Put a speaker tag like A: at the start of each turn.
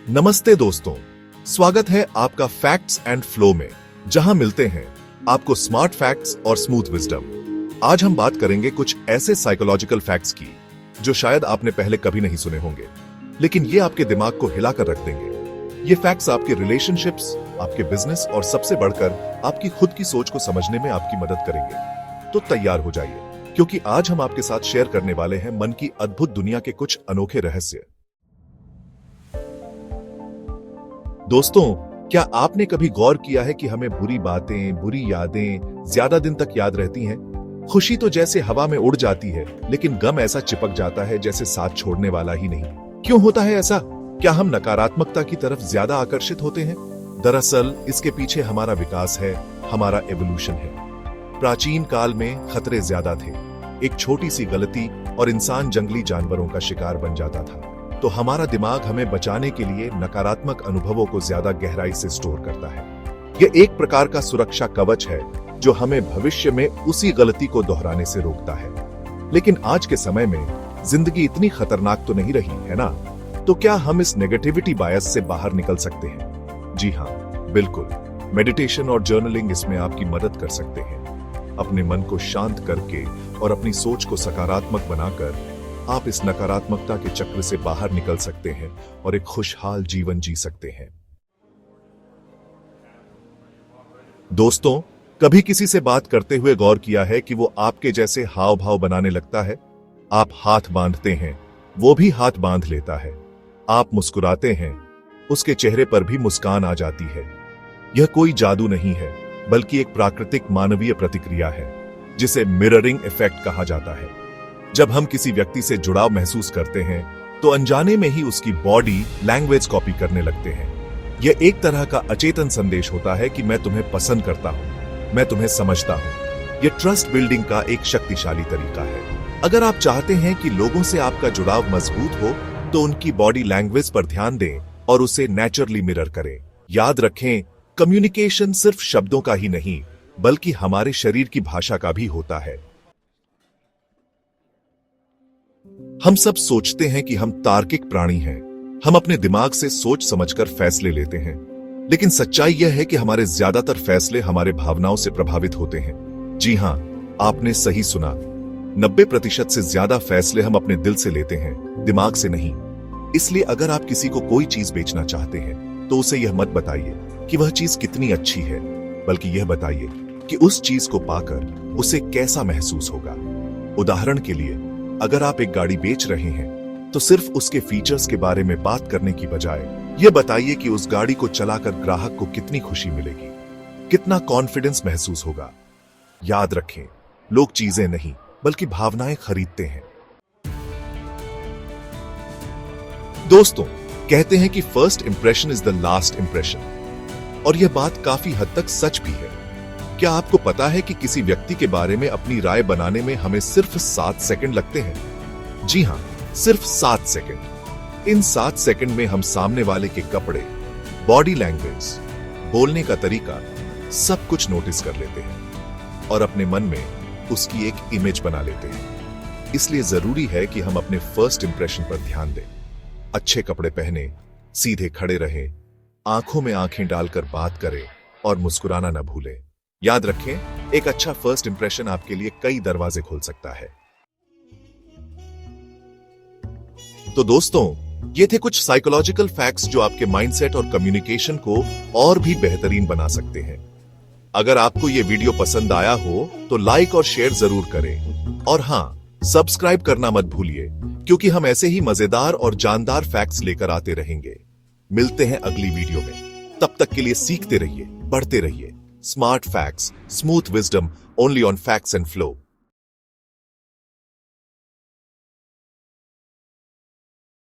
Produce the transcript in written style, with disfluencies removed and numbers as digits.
A: नमस्ते दोस्तों, स्वागत है आपका फैक्ट्स एंड फ्लो में, जहां मिलते हैं आपको स्मार्ट फैक्ट्स और स्मूथ विजडम। आज हम बात करेंगे कुछ ऐसे साइकोलॉजिकल फैक्ट्स की जो शायद आपने पहले कभी नहीं सुने होंगे, लेकिन ये आपके दिमाग को हिलाकर रख देंगे। ये फैक्ट्स आपके रिलेशनशिप्स, आपके बिजनेस और सबसे बढ़कर आपकी खुद की सोच को समझने में आपकी मदद करेंगे। तो तैयार हो जाइए, क्योंकि आज हम आपके साथ शेयर करने वाले हैं मन की अद्भुत दुनिया के कुछ अनोखे रहस्य। दोस्तों, क्या आपने कभी गौर किया है कि हमें बुरी बातें, बुरी यादें ज्यादा दिन तक याद रहती हैं? खुशी तो जैसे हवा में उड़ जाती है, लेकिन गम ऐसा चिपक जाता है जैसे साथ छोड़ने वाला ही नहीं। क्यों होता है ऐसा? क्या हम नकारात्मकता की तरफ ज्यादा आकर्षित होते हैं? दरअसल इसके पीछे हमारा विकास है, हमारा एवोल्यूशन है। प्राचीन काल में खतरे ज्यादा थे। एक छोटी सी गलती और इंसान जंगली जानवरों का शिकार बन जाता था। तो हमारा दिमाग हमें बचाने के लिए नकारात्मक अनुभवों को ज्यादा गहराई से स्टोर करता है। यह एक प्रकार का सुरक्षा कवच है जो हमें भविष्य में उसी गलती को दोहराने से रोकता है। लेकिन आज के समय में जिंदगी इतनी खतरनाक तो नहीं रही है ना? तो क्या हम इस नेगेटिविटी बायस से बाहर निकल सकते हैं? जी हाँ, बिल्कुल। मेडिटेशन और जर्नलिंग इसमें आपकी मदद कर सकते हैं। अपने मन को शांत करके और अपनी सोच को सकारात्मक बनाकर आप इस नकारात्मकता के चक्र से बाहर निकल सकते हैं और एक खुशहाल जीवन जी सकते हैं। दोस्तों, कभी किसी से बात करते हुए गौर किया है कि वो आपके जैसे हाव भाव बनाने लगता है? आप हाथ बांधते हैं, वो भी हाथ बांध लेता है। आप मुस्कुराते हैं, उसके चेहरे पर भी मुस्कान आ जाती है। यह कोई जादू नहीं है, बल्कि एक प्राकृतिक मानवीय प्रतिक्रिया है, जिसे मिररिंग इफेक्ट कहा जाता है। जब हम किसी व्यक्ति से जुड़ाव महसूस करते हैं, तो अनजाने में ही उसकी बॉडी लैंग्वेज कॉपी करने लगते हैं। यह एक तरह का अचेतन संदेश होता है कि मैं तुम्हें पसंद करता हूं, मैं तुम्हें समझता हूं। यह ट्रस्ट बिल्डिंग का एक शक्तिशाली तरीका है। अगर आप चाहते हैं कि लोगों से आपका जुड़ाव मजबूत हो, तो उनकी बॉडी लैंग्वेज पर ध्यान दें और उसे नेचुरली मिरर करें। याद रखें, कम्युनिकेशन सिर्फ शब्दों का ही नहीं, बल्कि हमारे शरीर की भाषा का भी होता है। हम सब सोचते हैं कि हम तार्किक प्राणी हैं। हम अपने दिमाग से सोच समझकर फैसले लेते हैं, लेकिन सच्चाई यह है कि हमारे ज्यादातर फैसले हमारे भावनाओं से प्रभावित होते हैं। जी हां, आपने सही सुना। 90% से ज्यादा फैसले हम अपने दिल से लेते हैं, दिमाग से नहीं। इसलिए अगर आप किसी को कोई चीज बेचना चाहते हैं, तो उसे यह मत बताइए कि वह चीज कितनी अच्छी है, बल्कि यह बताइए कि उस चीज को पाकर उसे कैसा महसूस होगा। उदाहरण के लिए, अगर आप एक गाड़ी बेच रहे हैं, तो सिर्फ उसके फीचर्स के बारे में बात करने की बजाय यह बताइए कि उस गाड़ी को चलाकर ग्राहक को कितनी खुशी मिलेगी, कितना कॉन्फिडेंस महसूस होगा। याद रखें, लोग चीजें नहीं बल्कि भावनाएं खरीदते हैं। दोस्तों, कहते हैं कि first impression is the last impression, और यह बात काफी हद तक सच भी है। क्या आपको पता है कि किसी व्यक्ति के बारे में अपनी राय बनाने में हमें सिर्फ 7 सेकंड लगते हैं? जी हां, सिर्फ 7 सेकंड। इन 7 सेकंड में हम सामने वाले के कपड़े, बॉडी लैंग्वेज, बोलने का तरीका, सब कुछ नोटिस कर लेते हैं और अपने मन में उसकी एक इमेज बना लेते हैं। इसलिए जरूरी है कि हम अपने फर्स्ट इंप्रेशन पर ध्यान दें। अच्छे कपड़े पहने, सीधे खड़े रहें, आंखों में आंखें डालकर बात करें और मुस्कुराना न भूलें। याद रखें, एक अच्छा फर्स्ट इंप्रेशन आपके लिए कई दरवाजे खोल सकता है। तो दोस्तों, ये थे कुछ साइकोलॉजिकल फैक्ट्स जो आपके माइंडसेट और कम्युनिकेशन को और भी बेहतरीन बना सकते हैं। अगर आपको ये वीडियो पसंद आया हो, तो लाइक और शेयर जरूर करें। और हां, सब्सक्राइब करना मत भूलिए, क्योंकि हम ऐसे ही मजेदार और जानदार फैक्ट्स लेकर आते रहेंगे। मिलते हैं अगली वीडियो में। तब तक के लिए सीखते रहिए, बढ़ते रहिए। Smart facts, smooth wisdom, only on Facts and Flow.